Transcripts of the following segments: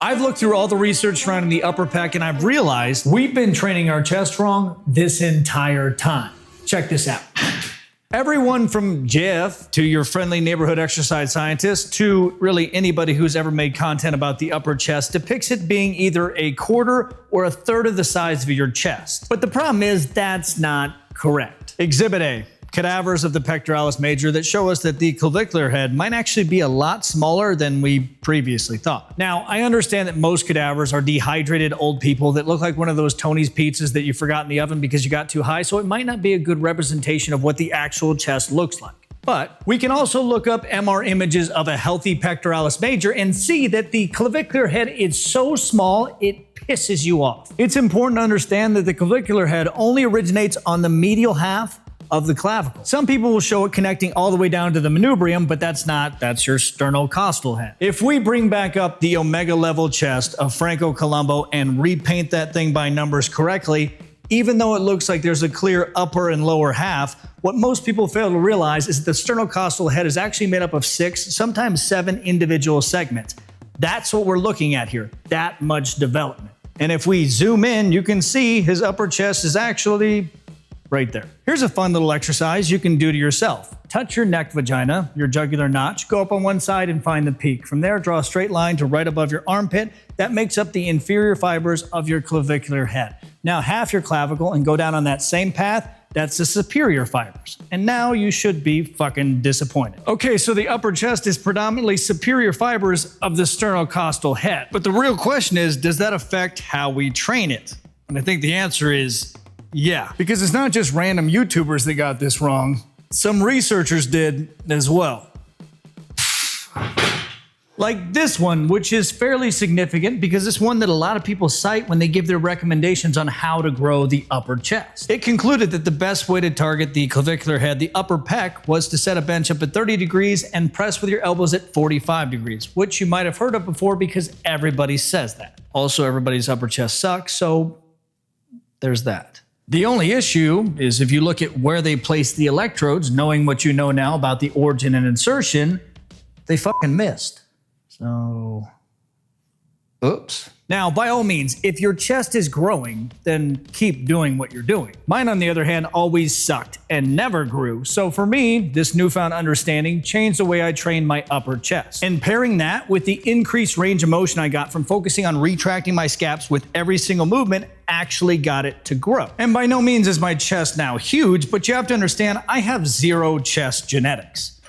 I've looked through all the research surrounding the upper pec and I've realized we've been training our chest wrong this entire time. Check this out. Everyone from Jeff to your friendly neighborhood exercise scientist to really anybody who's ever made content about the upper chest depicts it being either a quarter or a third of the size of your chest. But the problem is that's not correct. Exhibit A. Cadavers of the pectoralis major that show us that the clavicular head might actually be a lot smaller than we previously thought. Now, I understand that most cadavers are dehydrated old people that look like one of those Tony's pizzas that you forgot in the oven because you got too high, so it might not be a good representation of what the actual chest looks like. But we can also look up MR images of a healthy pectoralis major and see that the clavicular head is so small, it pisses you off. It's important to understand that the clavicular head only originates on the medial half of the clavicle. Some people will show it connecting all the way down to the manubrium, but that's your sternocostal head. If we bring back up the omega level chest of Franco Columbu and repaint that thing by numbers correctly, even though it looks like there's a clear upper and lower half, what most people fail to realize is that the sternocostal head is actually made up of 6, sometimes 7 individual segments. That's what we're looking at here, that much development. And if we zoom in, you can see his upper chest is actually right there. Here's a fun little exercise you can do to yourself. Touch your neck vagina, your jugular notch, go up on one side and find the peak. From there, draw a straight line to right above your armpit. That makes up the inferior fibers of your clavicular head. Now half your clavicle and go down on that same path. That's the superior fibers. And now you should be fucking disappointed. Okay, so the upper chest is predominantly superior fibers of the sternocostal head. But the real question is, does that affect how we train it? And I think the answer is yeah, because it's not just random YouTubers that got this wrong. Some researchers did as well. Like this one, which is fairly significant because it's one that a lot of people cite when they give their recommendations on how to grow the upper chest. It concluded that the best way to target the clavicular head, the upper pec, was to set a bench up at 30 degrees and press with your elbows at 45 degrees, which you might have heard of before because everybody says that. Also, everybody's upper chest sucks, so there's that. The only issue is if you look at where they place the electrodes, knowing what you know now about the origin and insertion, they fucking missed. So, oops. Now, by all means, if your chest is growing, then keep doing what you're doing. Mine, on the other hand, always sucked and never grew. So for me, this newfound understanding changed the way I trained my upper chest. And pairing that with the increased range of motion I got from focusing on retracting my scaps with every single movement actually got it to grow. And by no means is my chest now huge, but you have to understand I have 0 chest genetics.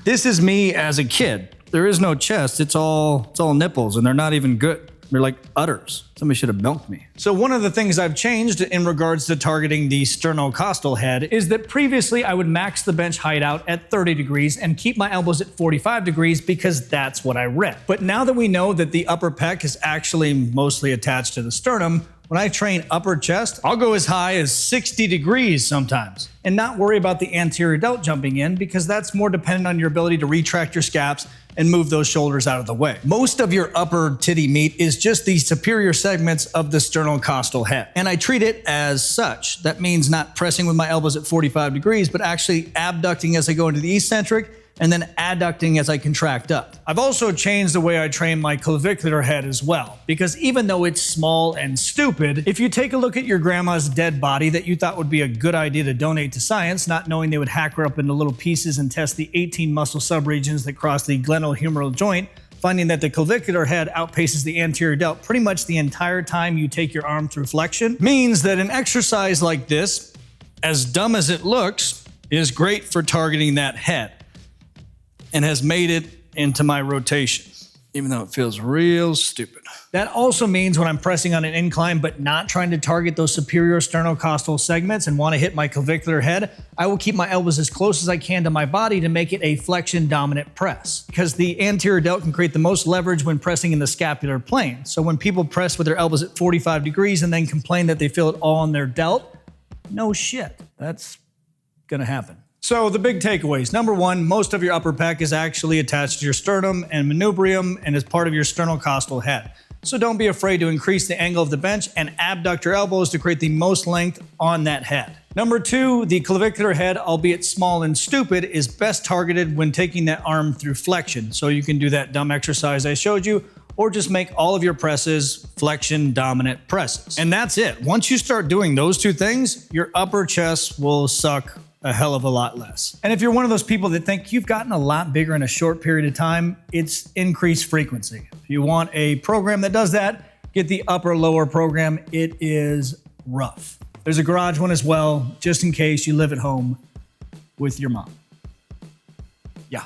This is me as a kid. There is no chest, it's all nipples, and they're not even good. They're like udders. Somebody should have milked me. So one of the things I've changed in regards to targeting the sternocostal head is that previously I would max the bench height out at 30 degrees and keep my elbows at 45 degrees because that's what I read. But now that we know that the upper pec is actually mostly attached to the sternum, when I train upper chest, I'll go as high as 60 degrees sometimes and not worry about the anterior delt jumping in because that's more dependent on your ability to retract your scaps and move those shoulders out of the way. Most of your upper titty meat is just the superior segments of the sternocostal head. And I treat it as such. That means not pressing with my elbows at 45 degrees, but actually abducting as I go into the eccentric and then adducting as I contract up. I've also changed the way I train my clavicular head as well, because even though it's small and stupid, if you take a look at your grandma's dead body that you thought would be a good idea to donate to science, not knowing they would hack her up into little pieces and test the 18 muscle subregions that cross the glenohumeral joint, finding that the clavicular head outpaces the anterior delt pretty much the entire time you take your arm through flexion, means that an exercise like this, as dumb as it looks, is great for targeting that head, and has made it into my rotation, even though it feels real stupid. That also means when I'm pressing on an incline but not trying to target those superior sternocostal segments and want to hit my clavicular head, I will keep my elbows as close as I can to my body to make it a flexion dominant press, because the anterior delt can create the most leverage when pressing in the scapular plane. So when people press with their elbows at 45 degrees and then complain that they feel it all on their delt, no shit, that's gonna happen. So the big takeaways. Number 1, most of your upper pec is actually attached to your sternum and manubrium and is part of your sternocostal head. So don't be afraid to increase the angle of the bench and abduct your elbows to create the most length on that head. Number 2, the clavicular head, albeit small and stupid, is best targeted when taking that arm through flexion. So you can do that dumb exercise I showed you, or just make all of your presses flexion dominant presses. And that's it. Once you start doing those 2 things, your upper chest will suck a hell of a lot less. And if you're one of those people that think you've gotten a lot bigger in a short period of time, it's increased frequency. If you want a program that does that, get the upper lower program. It is rough. There's a garage one as well, just in case you live at home with your mom. Yeah.